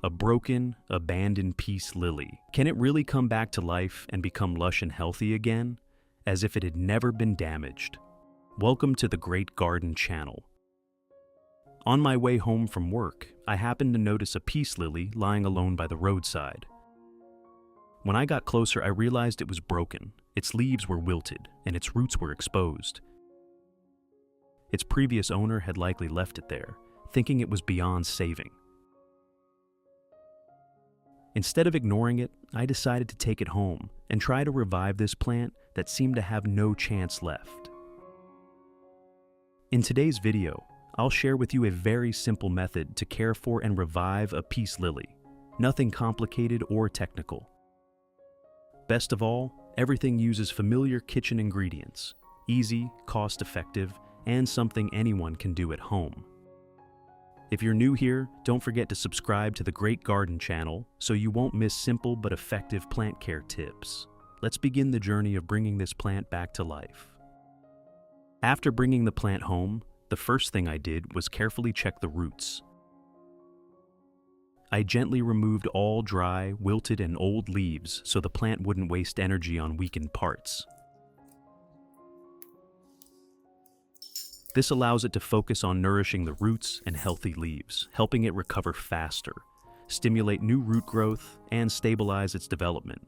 A broken, abandoned peace lily. Can it really come back to life and become lush and healthy again, as if it had never been damaged? Welcome to the Great Garden channel. On my way home from work, I happened to notice a peace lily lying alone by the roadside. When I got closer, I realized it was broken. Its leaves were wilted, and its roots were exposed. Its previous owner had likely left it there, thinking it was beyond saving. Instead of ignoring it, I decided to take it home and try to revive this plant that seemed to have no chance left. In today's video, I'll share with you a very simple method to care for and revive a peace lily. Nothing complicated or technical. Best of all, everything uses familiar kitchen ingredients, easy, cost-effective, and something anyone can do at home. If you're new here, don't forget to subscribe to the Great Garden channel so you won't miss simple but effective plant care tips. Let's begin the journey of bringing this plant back to life. After bringing the plant home, the first thing I did was carefully check the roots. I gently removed all dry, wilted, and old leaves so the plant wouldn't waste energy on weakened parts. This allows it to focus on nourishing the roots and healthy leaves, helping it recover faster, stimulate new root growth, and stabilize its development.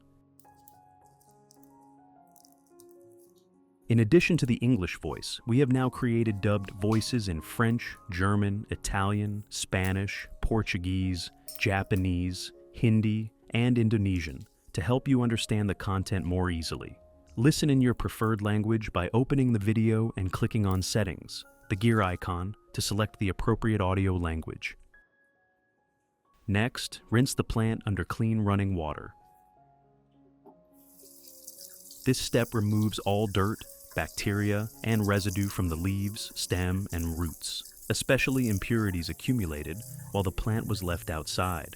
In addition to the English voice, we have now created dubbed voices in French, German, Italian, Spanish, Portuguese, Japanese, Hindi, and Indonesian to help you understand the content more easily. Listen in your preferred language by opening the video and clicking on Settings, the gear icon, to select the appropriate audio language. Next, rinse the plant under clean running water. This step removes all dirt, bacteria, and residue from the leaves, stem, and roots, especially impurities accumulated while the plant was left outside.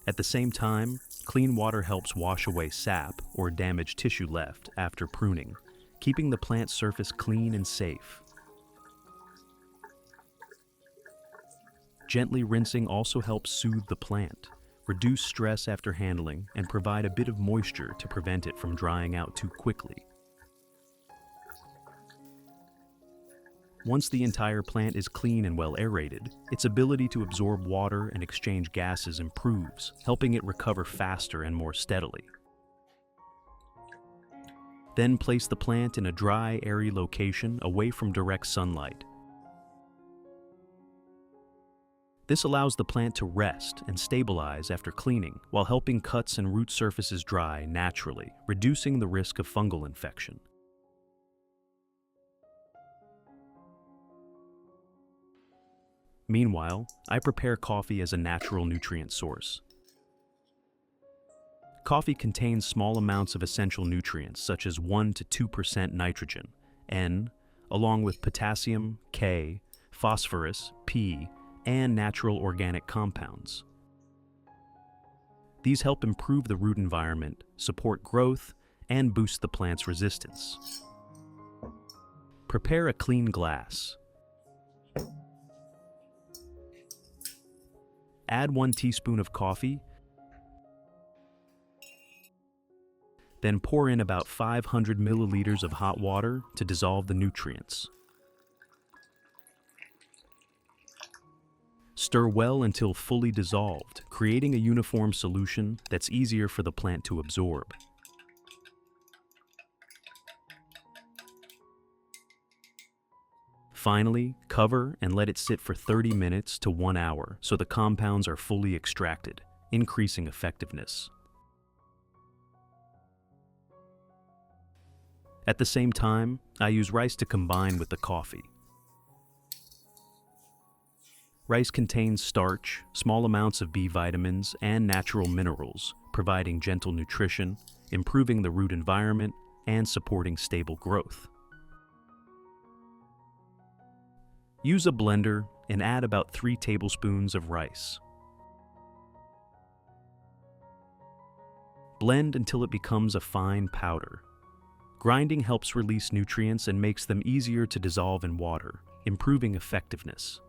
At the same time, clean water helps wash away sap or damaged tissue left after pruning, keeping the plant surface clean and safe. Gently rinsing also helps soothe the plant, reduce stress after handling, and provide a bit of moisture to prevent it from drying out too quickly. Once the entire plant is clean and well aerated, its ability to absorb water and exchange gases improves, helping it recover faster and more steadily. Then place the plant in a dry, airy location away from direct sunlight. This allows the plant to rest and stabilize after cleaning, while helping cuts and root surfaces dry naturally, reducing the risk of fungal infection. Meanwhile, I prepare coffee as a natural nutrient source. Coffee contains small amounts of essential nutrients such as 1 to 2% nitrogen, N, along with potassium, K, phosphorus, P, and natural organic compounds. These help improve the root environment, support growth, and boost the plant's resistance. Prepare a clean glass. Add 1 teaspoon of coffee, then pour in about 500 milliliters of hot water to dissolve the nutrients. Stir well until fully dissolved, creating a uniform solution that's easier for the plant to absorb. Finally, cover and let it sit for 30 minutes to 1 hour so the compounds are fully extracted, increasing effectiveness. At the same time, I use rice to combine with the coffee. Rice contains starch, small amounts of B vitamins, and natural minerals, providing gentle nutrition, improving the root environment, and supporting stable growth. Use a blender and add about 3 tablespoons of rice. Blend until it becomes a fine powder. Grinding helps release nutrients and makes them easier to dissolve in water, improving effectiveness.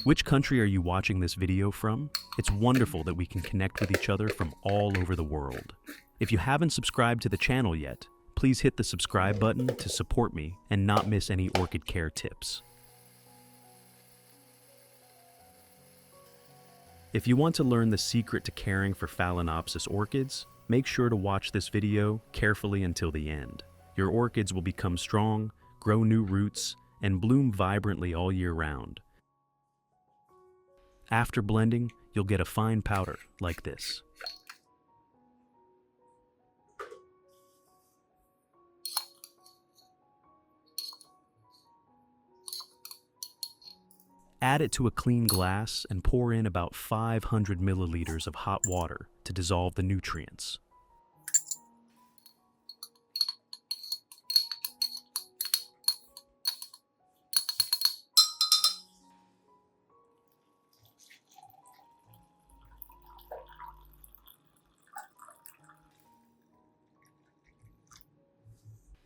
Which country are you watching this video from? It's wonderful that we can connect with each other from all over the world. If you haven't subscribed to the channel yet, please hit the subscribe button to support me and not miss any orchid care tips. If you want to learn the secret to caring for Phalaenopsis orchids, make sure to watch this video carefully until the end. Your orchids will become strong, grow new roots, and bloom vibrantly all year round. After blending, you'll get a fine powder like this. Add it to a clean glass and pour in about 500 milliliters of hot water to dissolve the nutrients.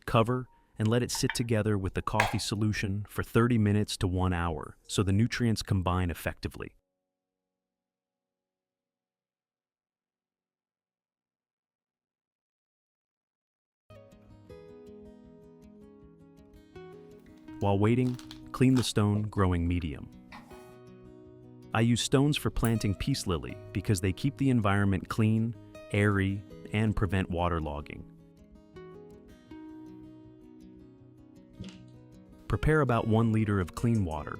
Cover and let it sit together with the coffee solution for 30 minutes to 1 hour so the nutrients combine effectively. While waiting, clean the stone growing medium. I use stones for planting peace lily because they keep the environment clean, airy, and prevent waterlogging. Prepare about 1 liter of clean water.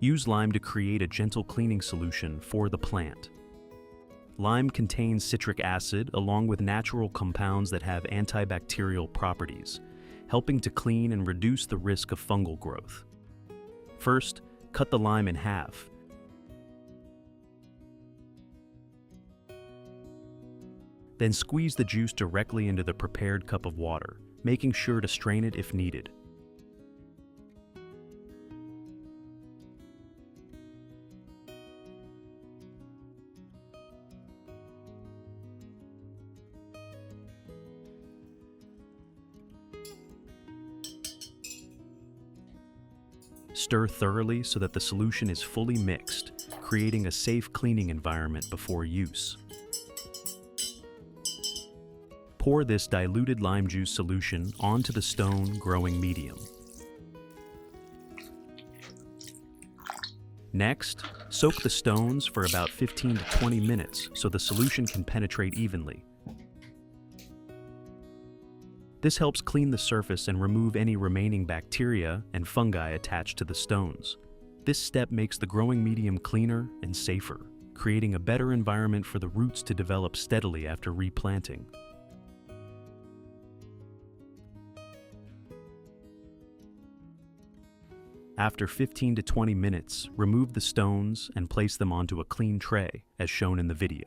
Use lime to create a gentle cleaning solution for the plant. Lime contains citric acid along with natural compounds that have antibacterial properties, helping to clean and reduce the risk of fungal growth. First, cut the lime in half. Then squeeze the juice directly into the prepared cup of water, making sure to strain it if needed. Stir thoroughly so that the solution is fully mixed, creating a safe cleaning environment before use. Pour this diluted lime juice solution onto the stone growing medium. Next, soak the stones for about 15 to 20 minutes so the solution can penetrate evenly. This helps clean the surface and remove any remaining bacteria and fungi attached to the stones. This step makes the growing medium cleaner and safer, creating a better environment for the roots to develop steadily after replanting. After 15 to 20 minutes, remove the stones and place them onto a clean tray, as shown in the video.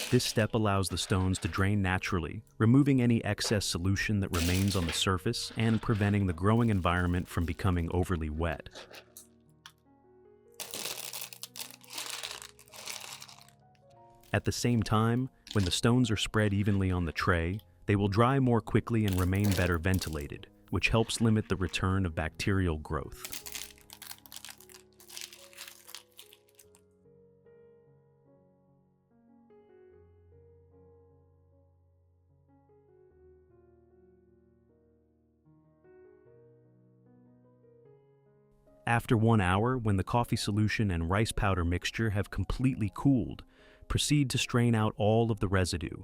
This step allows the stones to drain naturally, removing any excess solution that remains on the surface and preventing the growing environment from becoming overly wet. At the same time, when the stones are spread evenly on the tray, they will dry more quickly and remain better ventilated, which helps limit the return of bacterial growth. After 1 hour, when the coffee solution and rice powder mixture have completely cooled, proceed to strain out all of the residue.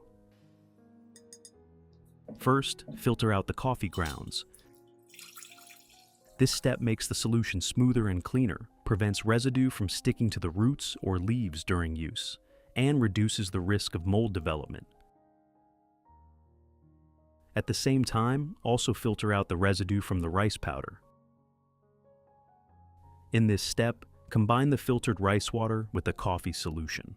First, filter out the coffee grounds. This step makes the solution smoother and cleaner, prevents residue from sticking to the roots or leaves during use, and reduces the risk of mold development. At the same time, also filter out the residue from the rice powder. In this step, combine the filtered rice water with the coffee solution.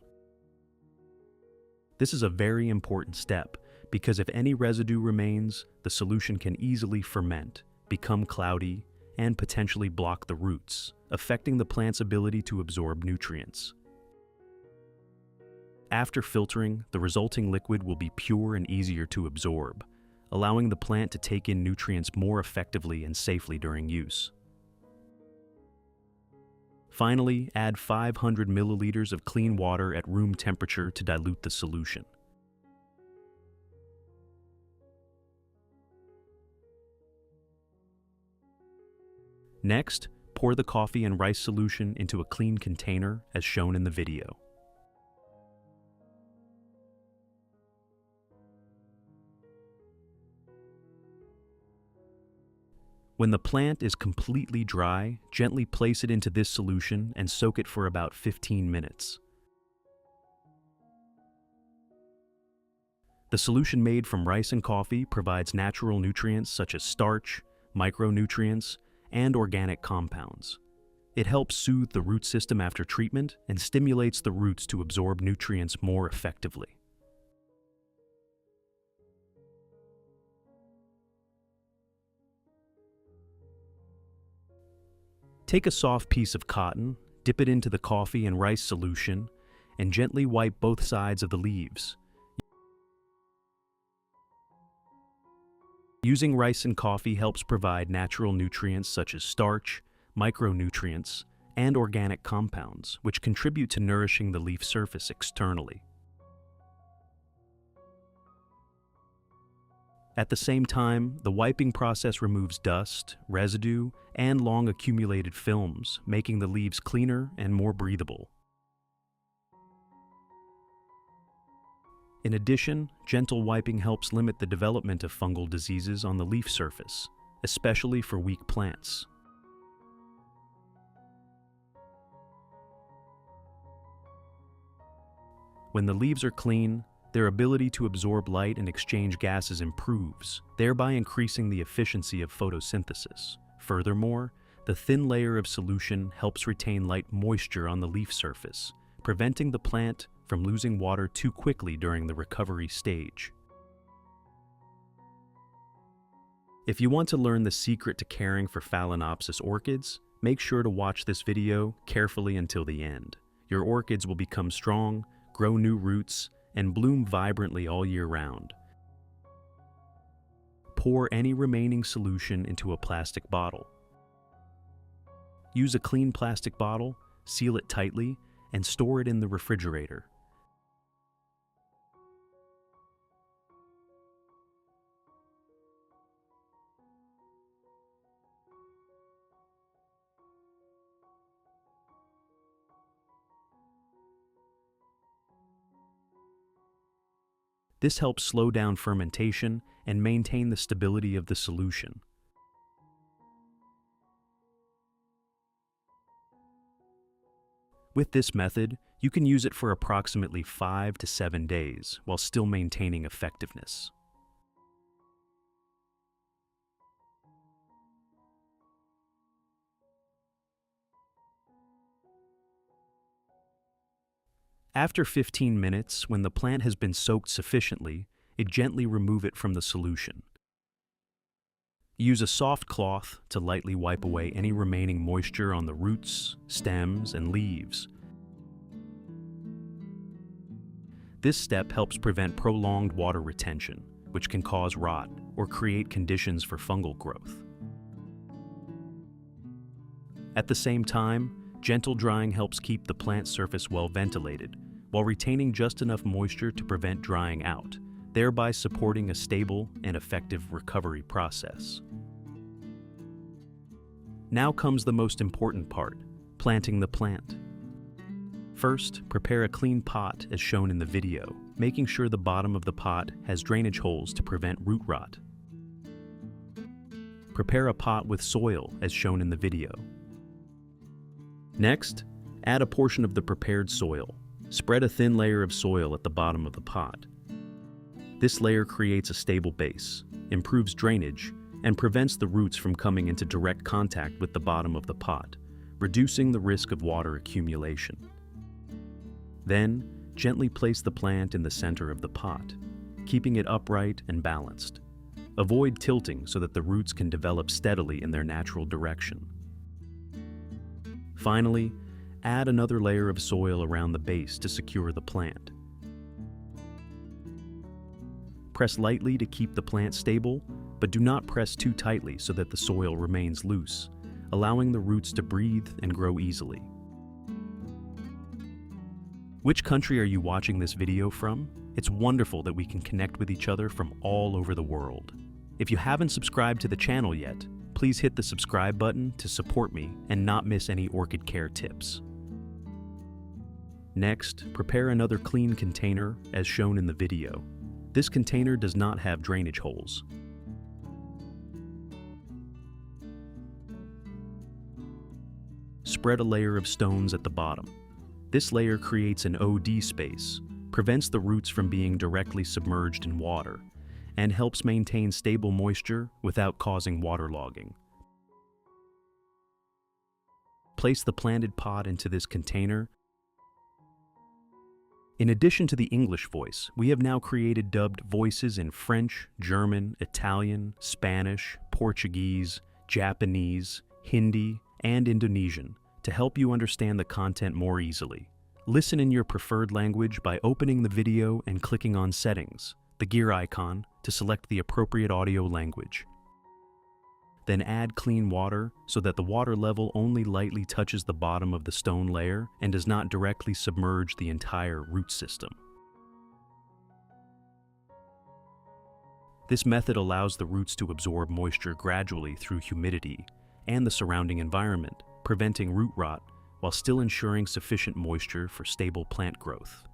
This is a very important step because if any residue remains, the solution can easily ferment, become cloudy, and potentially block the roots, affecting the plant's ability to absorb nutrients. After filtering, the resulting liquid will be pure and easier to absorb, allowing the plant to take in nutrients more effectively and safely during use. Finally, add 500 milliliters of clean water at room temperature to dilute the solution. Next, pour the coffee and rice solution into a clean container as shown in the video. When the plant is completely dry, gently place it into this solution and soak it for about 15 minutes. The solution made from rice and coffee provides natural nutrients such as starch, micronutrients, and organic compounds. It helps soothe the root system after treatment and stimulates the roots to absorb nutrients more effectively. Take a soft piece of cotton, dip it into the coffee and rice solution, and gently wipe both sides of the leaves. Using rice and coffee helps provide natural nutrients such as starch, micronutrients, and organic compounds, which contribute to nourishing the leaf surface externally. At the same time, the wiping process removes dust, residue, and long accumulated films, making the leaves cleaner and more breathable. In addition, gentle wiping helps limit the development of fungal diseases on the leaf surface, especially for weak plants. When the leaves are clean, their ability to absorb light and exchange gases improves, thereby increasing the efficiency of photosynthesis. Furthermore, the thin layer of solution helps retain light moisture on the leaf surface, preventing the plant from losing water too quickly during the recovery stage. If you want to learn the secret to caring for Phalaenopsis orchids, make sure to watch this video carefully until the end. Your orchids will become strong, grow new roots, and bloom vibrantly all year round. Pour any remaining solution into a plastic bottle. Use a clean plastic bottle, seal it tightly, and store it in the refrigerator. This helps slow down fermentation and maintain the stability of the solution. With this method, you can use it for approximately 5 to 7 days while still maintaining effectiveness. After 15 minutes, when the plant has been soaked sufficiently, gently remove it from the solution. Use a soft cloth to lightly wipe away any remaining moisture on the roots, stems, and leaves. This step helps prevent prolonged water retention, which can cause rot or create conditions for fungal growth. At the same time, gentle drying helps keep the plant surface well ventilated, while retaining just enough moisture to prevent drying out, thereby supporting a stable and effective recovery process. Now comes the most important part, planting the plant. First, prepare a clean pot as shown in the video, making sure the bottom of the pot has drainage holes to prevent root rot. Prepare a pot with soil as shown in the video. Next, add a portion of the prepared soil. Spread a thin layer of soil at the bottom of the pot. This layer creates a stable base, improves drainage, and prevents the roots from coming into direct contact with the bottom of the pot, reducing the risk of water accumulation. Then, gently place the plant in the center of the pot, keeping it upright and balanced. Avoid tilting so that the roots can develop steadily in their natural direction. Finally, add another layer of soil around the base to secure the plant. Press lightly to keep the plant stable, but do not press too tightly so that the soil remains loose, allowing the roots to breathe and grow easily. Which country are you watching this video from? It's wonderful that we can connect with each other from all over the world. If you haven't subscribed to the channel yet, please hit the subscribe button to support me and not miss any orchid care tips. Next, prepare another clean container as shown in the video. This container does not have drainage holes. Spread a layer of stones at the bottom. This layer creates an OD space, prevents the roots from being directly submerged in water, and helps maintain stable moisture without causing waterlogging. Place the planted pot into this container. In addition to the English voice, we have now created dubbed voices in French, German, Italian, Spanish, Portuguese, Japanese, Hindi, and Indonesian to help you understand the content more easily. Listen in your preferred language by opening the video and clicking on Settings, the gear icon, to select the appropriate audio language. Then add clean water so that the water level only lightly touches the bottom of the stone layer and does not directly submerge the entire root system. This method allows the roots to absorb moisture gradually through humidity and the surrounding environment, preventing root rot while still ensuring sufficient moisture for stable plant growth.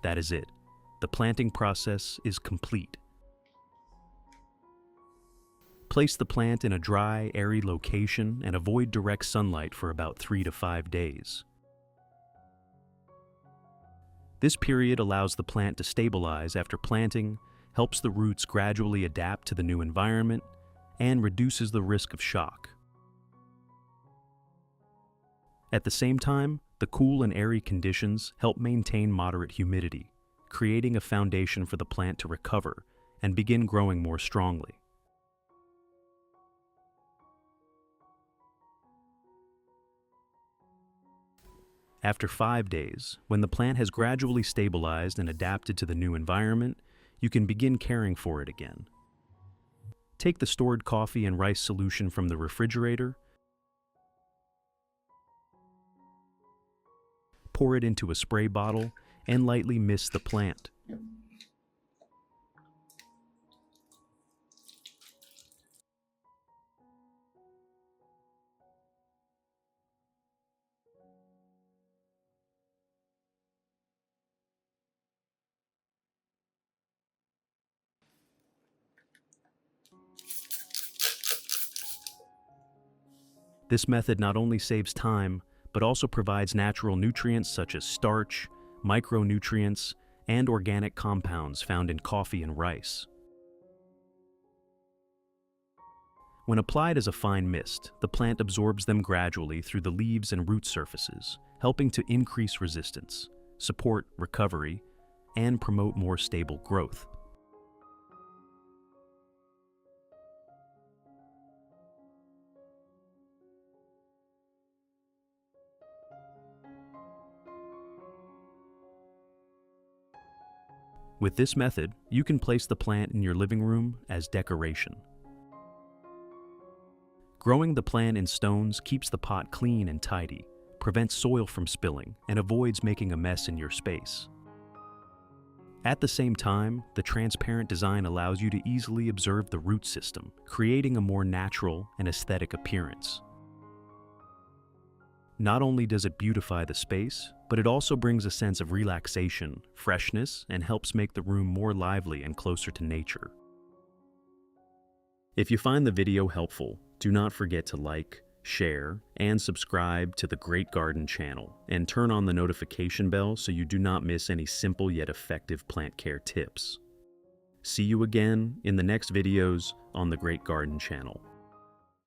That is it. The planting process is complete. Place the plant in a dry, airy location and avoid direct sunlight for about 3 to 5 days. This period allows the plant to stabilize after planting, helps the roots gradually adapt to the new environment, and reduces the risk of shock. At the same time, the cool and airy conditions help maintain moderate humidity, creating a foundation for the plant to recover and begin growing more strongly. After 5 days, when the plant has gradually stabilized and adapted to the new environment, you can begin caring for it again. Take the stored coffee and rice solution from the refrigerator, pour it into a spray bottle, and lightly mist the plant. This method not only saves time, but also provides natural nutrients such as starch, micronutrients, and organic compounds found in coffee and rice. When applied as a fine mist, the plant absorbs them gradually through the leaves and root surfaces, helping to increase resistance, support recovery, and promote more stable growth. With this method, you can place the plant in your living room as decoration. Growing the plant in stones keeps the pot clean and tidy, prevents soil from spilling, and avoids making a mess in your space. At the same time, the transparent design allows you to easily observe the root system, creating a more natural and aesthetic appearance. Not only does it beautify the space, but it also brings a sense of relaxation, freshness, and helps make the room more lively and closer to nature. If you find the video helpful, do not forget to like, share, and subscribe to the Great Garden channel, and turn on the notification bell so you do not miss any simple yet effective plant care tips. See you again in the next videos on the Great Garden channel.